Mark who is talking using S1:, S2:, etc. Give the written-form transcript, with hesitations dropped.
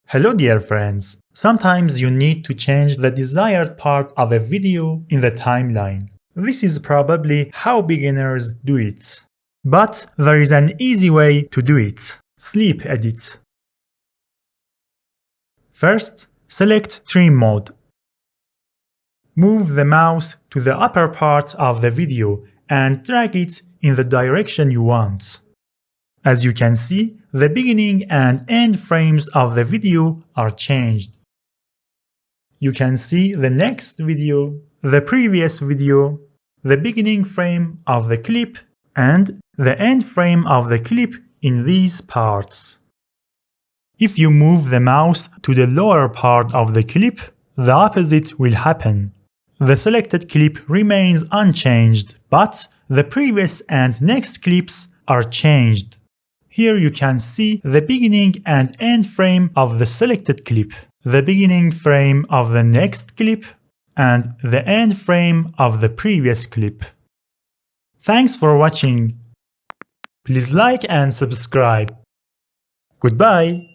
S1: Hello dear friends, sometimes you need to change the desired part of a video in the timeline. This is probably how beginners do it. But there is an easy way to do it. Sleep edit. First, select trim mode. Move the mouse to the upper part of the video and drag it in the direction you want. As you can see, the beginning and end frames of the video are changed. You can see the next video, the previous video, the beginning frame of the clip, and the end frame of the clip in these parts. If you move the mouse to the lower part of the clip, the opposite will happen. The selected clip remains unchanged, but the previous and next clips are changed. Here you can see the beginning and end frame of the selected clip, the beginning frame of the next clip, and the end frame of the previous clip. Thanks for watching. Please like and subscribe. Goodbye.